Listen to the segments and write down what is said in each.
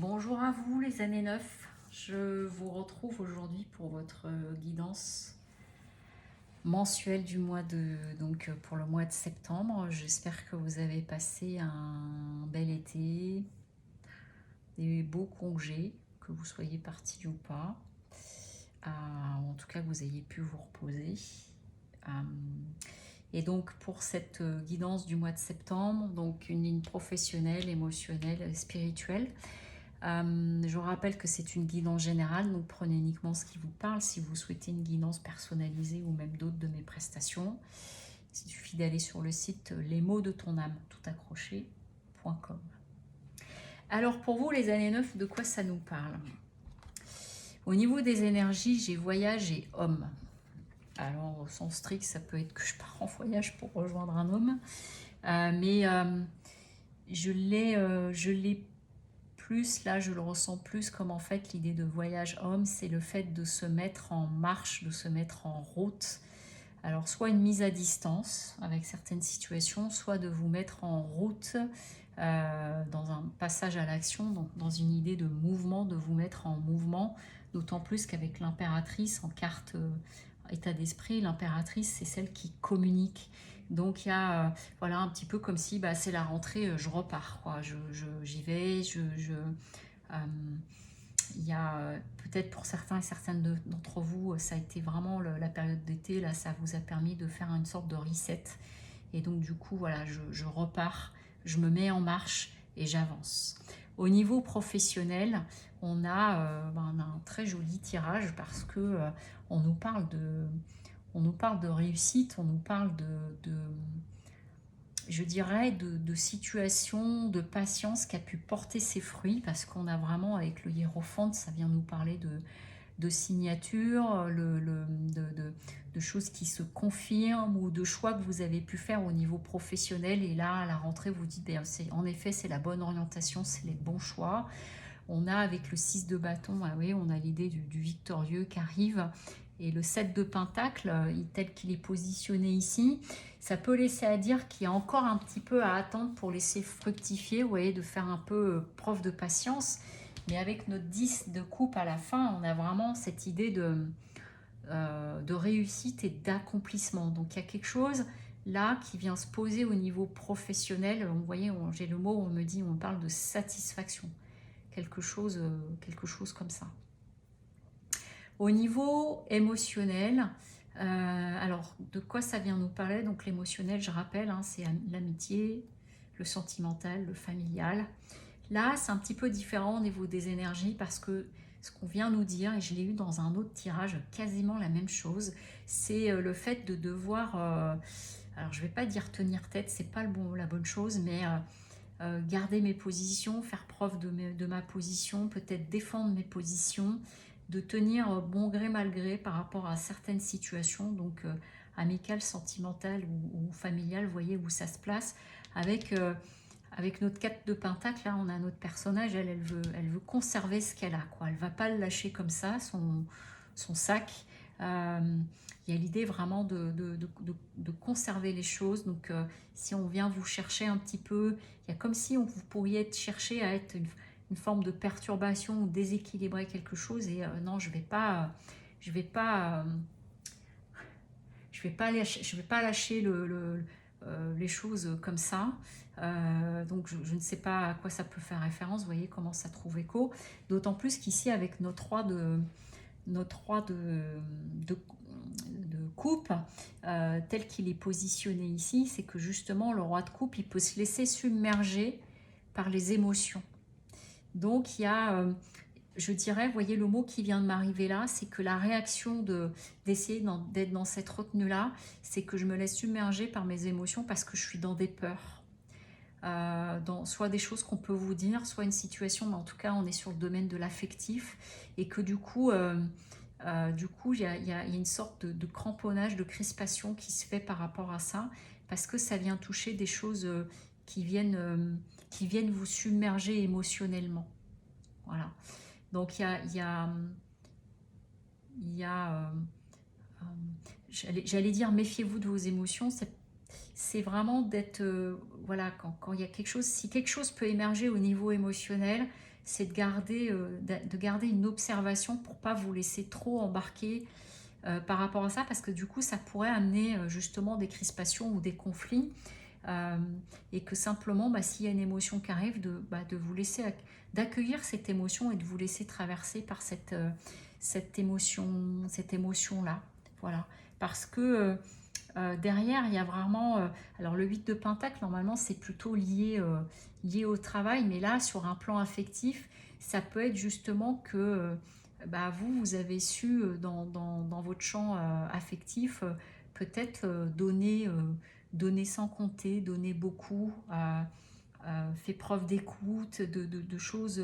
Bonjour à vous les années 9. Je vous retrouve aujourd'hui pour votre guidance mensuelle du mois de pour le mois de septembre. J'espère que vous avez passé un bel été, des beaux congés, que vous soyez partis ou pas. En tout cas, que vous ayez pu vous reposer. Euh, et donc pour cette guidance du mois de septembre, donc une ligne professionnelle, émotionnelle, spirituelle. Je vous rappelle que c'est une guidance générale, donc prenez uniquement ce qui vous parle. Si vous souhaitez une guidance personnalisée ou même d'autres de mes prestations, il suffit d'aller sur le site lesmotsdetonâme, toutaccroché.com. Alors pour vous, les années 9, de quoi ça nous parle? Au niveau des énergies, j'ai voyage et homme. Alors au sens strict, ça peut être que je pars en voyage pour rejoindre un homme, mais je l'ai plus, là je le ressens plus comme en fait l'idée de voyage homme, c'est le fait de se mettre en marche, de se mettre en route. Alors soit une mise à distance avec certaines situations, soit de vous mettre en route dans un passage à l'action, donc dans une idée de mouvement, de vous mettre en mouvement, d'autant plus qu'avec l'impératrice en carte état d'esprit, l'impératrice c'est celle qui communique. Donc il y a voilà, un petit peu comme si c'est la rentrée, je repars, quoi. J'y vais, il y a peut-être pour certains et certaines d'entre vous, ça a été vraiment la période d'été, là ça vous a permis de faire une sorte de reset. Et donc du coup, voilà, je repars, je me mets en marche et j'avance. Au niveau professionnel, on a un très joli tirage parce que on nous parle de réussite, on nous parle je dirais, de situation, de patience qui a pu porter ses fruits, parce qu'on a vraiment, avec le hiérophante, ça vient nous parler de signature, de choses qui se confirment, ou de choix que vous avez pu faire au niveau professionnel, et là, à la rentrée, vous dites, en effet, c'est la bonne orientation, c'est les bons choix. On a, avec le 6 de bâton, oui, on a l'idée du victorieux qui arrive. Et le 7 de pentacle, tel qu'il est positionné ici, ça peut laisser à dire qu'il y a encore un petit peu à attendre pour laisser fructifier, vous voyez, de faire un peu preuve de patience. Mais avec notre 10 de coupe à la fin, on a vraiment cette idée de réussite et d'accomplissement. Donc il y a quelque chose là qui vient se poser au niveau professionnel. Vous voyez, j'ai le mot, on me dit, on parle de satisfaction. Quelque chose comme ça. Au niveau émotionnel, alors de quoi ça vient nous parler? Donc l'émotionnel, je rappelle, hein, c'est l'amitié, le sentimental, le familial. Là, c'est un petit peu différent au niveau des énergies parce que ce qu'on vient nous dire, et je l'ai eu dans un autre tirage, quasiment la même chose, c'est le fait de devoir, alors je ne vais pas dire tenir tête, c'est pas la bonne chose, mais garder mes positions, faire preuve de ma position, peut-être défendre mes positions, de tenir bon gré mal gré par rapport à certaines situations, donc amicales, sentimentales ou familiales, vous voyez où ça se place, avec notre 4 de pentacle, là on a notre personnage, elle veut conserver ce qu'elle a, quoi. Elle ne va pas le lâcher comme ça, son sac. Il y a l'idée vraiment de conserver les choses. Donc si on vient vous chercher un petit peu, il y a comme si vous pourriez être cherché à être une forme de perturbation ou déséquilibrer quelque chose. Et non, je vais pas lâcher les choses comme ça. Donc je ne sais pas à quoi ça peut faire référence. Vous voyez comment ça trouve écho. D'autant plus qu'ici, avec notre roi de coupe, tel qu'il est positionné ici, c'est que justement le roi de coupe, il peut se laisser submerger par les émotions. Donc il y a, je dirais, vous voyez le mot qui vient de m'arriver là, c'est que la réaction d'essayer d'être dans cette retenue-là, c'est que je me laisse submerger par mes émotions parce que je suis dans des peurs. Dans soit des choses qu'on peut vous dire, soit une situation, mais en tout cas on est sur le domaine de l'affectif, et que du coup il y a une sorte de cramponnage, de crispation qui se fait par rapport à ça, parce que ça vient toucher des choses qui viennent vous submerger émotionnellement. Voilà. Donc j'allais dire méfiez-vous de vos émotions. C'est vraiment d'être, voilà, quand il y a quelque chose, si quelque chose peut émerger au niveau émotionnel, c'est de garder une observation pour pas vous laisser trop embarquer par rapport à ça, parce que du coup, ça pourrait amener justement des crispations ou des conflits. euh, et que simplement, s'il y a une émotion qui arrive, de vous laisser, d'accueillir cette émotion et de vous laisser traverser par cette émotion-là. Voilà. Parce que derrière, il y a vraiment... alors le 8 de Pentacle, normalement, c'est plutôt lié au travail, mais là, sur un plan affectif, ça peut être justement que vous avez su, dans votre champ affectif, peut-être donner sans compter, donner beaucoup, fait preuve d'écoute, de choses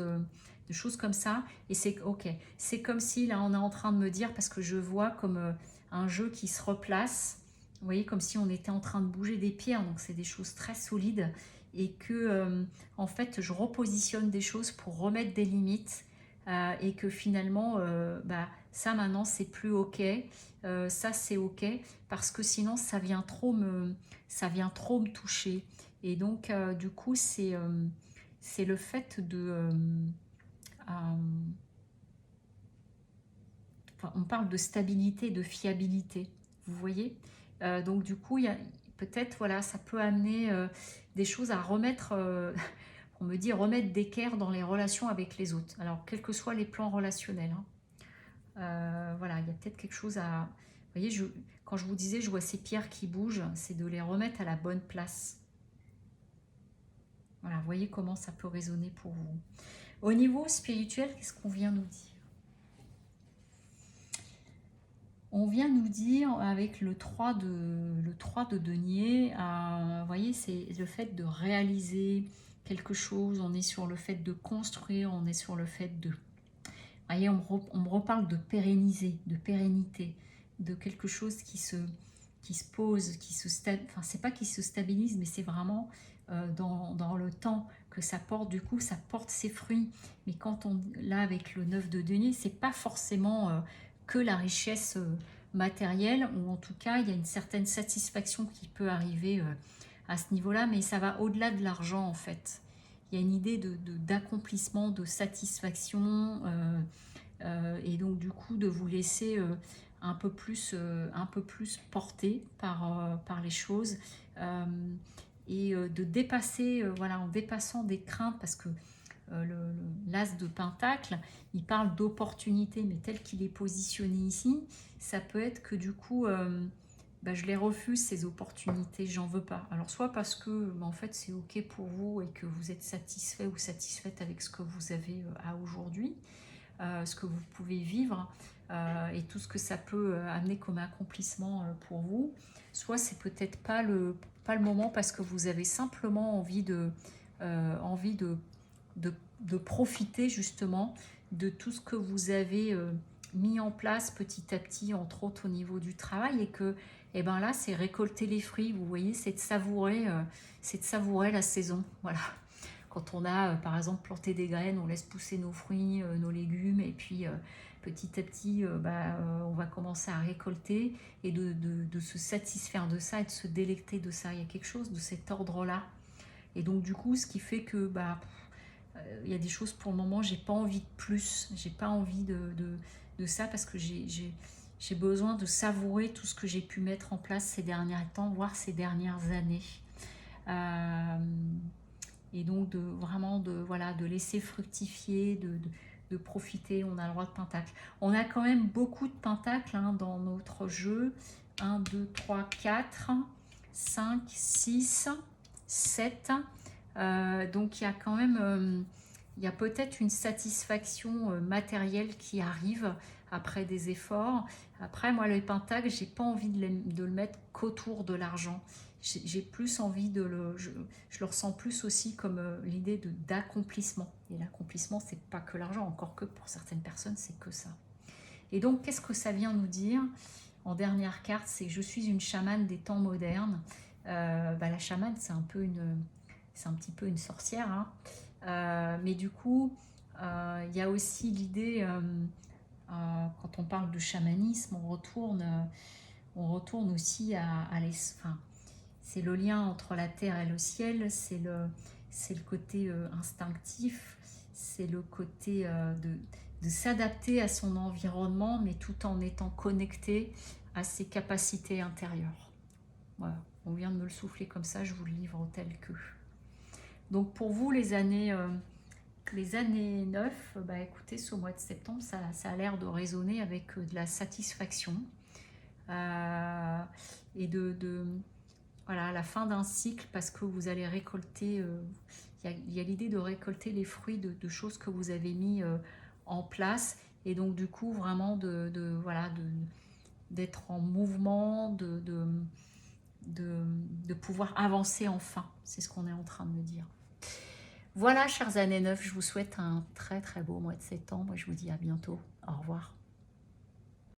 comme ça. Et c'est ok. C'est comme si là, on est en train de me dire, parce que je vois comme un jeu qui se replace. Vous voyez, comme si on était en train de bouger des pierres, donc c'est des choses très solides, et que en fait je repositionne des choses pour remettre des limites, et que finalement ça maintenant c'est plus ok, ça c'est ok, parce que sinon ça vient trop me toucher. Et donc du coup c'est le fait euh, enfin, on parle de stabilité, de fiabilité, vous voyez. Donc du coup, il y a peut-être, voilà, ça peut amener des choses à remettre, on me dit remettre d'équerre dans les relations avec les autres. Alors, quels que soient les plans relationnels, hein. Voilà, il y a peut-être quelque chose à... Vous voyez, quand je vous disais, je vois ces pierres qui bougent, c'est de les remettre à la bonne place. Voilà, vous voyez comment ça peut résonner pour vous. Au niveau spirituel, qu'est-ce qu'on vient nous dire? On vient nous dire avec le 3 de denier, vous voyez, c'est le fait de réaliser quelque chose, on est sur le fait de construire, on est sur le fait de... Vous voyez, on me reparle de pérenniser, de pérennité, de quelque chose qui se pose, enfin c'est pas qui se stabilise, mais c'est vraiment dans le temps que ça porte, du coup ça porte ses fruits. Mais quand là avec le 9 de denier, c'est pas forcément que la richesse matérielle, ou en tout cas il y a une certaine satisfaction qui peut arriver à ce niveau-là, mais ça va au-delà de l'argent en fait. Il y a une idée d'accomplissement, de satisfaction, et donc du coup de vous laisser un peu plus porter par les choses, euh, et de dépasser, voilà, en dépassant des craintes, parce que l'as de Pentacle, il parle d'opportunité, mais tel qu'il est positionné ici, ça peut être que du coup, je les refuse ces opportunités, j'en veux pas. Alors soit parce que en fait c'est ok pour vous et que vous êtes satisfait ou satisfaite avec ce que vous avez à aujourd'hui, ce que vous pouvez vivre, et tout ce que ça peut amener comme accomplissement pour vous. Soit c'est peut-être pas le moment, parce que vous avez simplement envie de profiter justement de tout ce que vous avez mis en place petit à petit, entre autres au niveau du travail, et que là c'est récolter les fruits, vous voyez, c'est de savourer la saison, voilà. Quand on a par exemple planté des graines, on laisse pousser nos fruits, nos légumes, et puis petit à petit on va commencer à récolter, et de se satisfaire de ça et de se délecter de ça. Il y a quelque chose de cet ordre là, et donc du coup ce qui fait que il y a des choses pour le moment, j'ai pas envie de plus, j'ai pas envie de ça, parce que j'ai besoin de savourer tout ce que j'ai pu mettre en place ces derniers temps, voire ces dernières années. Euh, et donc vraiment de laisser fructifier, de profiter. On a le roi de pentacle. On a quand même beaucoup de pentacles dans notre jeu. 1, 2, 3, 4, 5, 6, 7. Donc il y a quand même, il y a peut-être une satisfaction matérielle qui arrive après des efforts. Après, moi, les pentacles, j'ai pas envie de le mettre qu'autour de l'argent. J'ai plus envie je le ressens plus aussi comme l'idée d'accomplissement. Et l'accomplissement, c'est pas que l'argent, encore que pour certaines personnes, c'est que ça. Et donc, qu'est-ce que ça vient nous dire en dernière carte? C'est je suis une chamane des temps modernes. La chamane, c'est un petit peu une sorcière, hein. Mais du coup, il y a aussi l'idée, quand on parle de chamanisme, on retourne aussi à enfin, c'est le lien entre la terre et le ciel, c'est le côté instinctif, c'est le côté de s'adapter à son environnement, mais tout en étant connecté à ses capacités intérieures. Voilà, on vient de me le souffler comme ça, je vous le livre tel que. Donc pour vous, les années 9, bah écoutez, ce mois de septembre, ça a l'air de résonner avec de la satisfaction et voilà, à la fin d'un cycle, parce que vous allez récolter, il y a l'idée de récolter les fruits de choses que vous avez mis en place, et donc du coup vraiment voilà, d'être en mouvement, de pouvoir avancer enfin, c'est ce qu'on est en train de me dire. Voilà, chers années 9, je vous souhaite un très très beau mois de septembre et je vous dis à bientôt. Au revoir.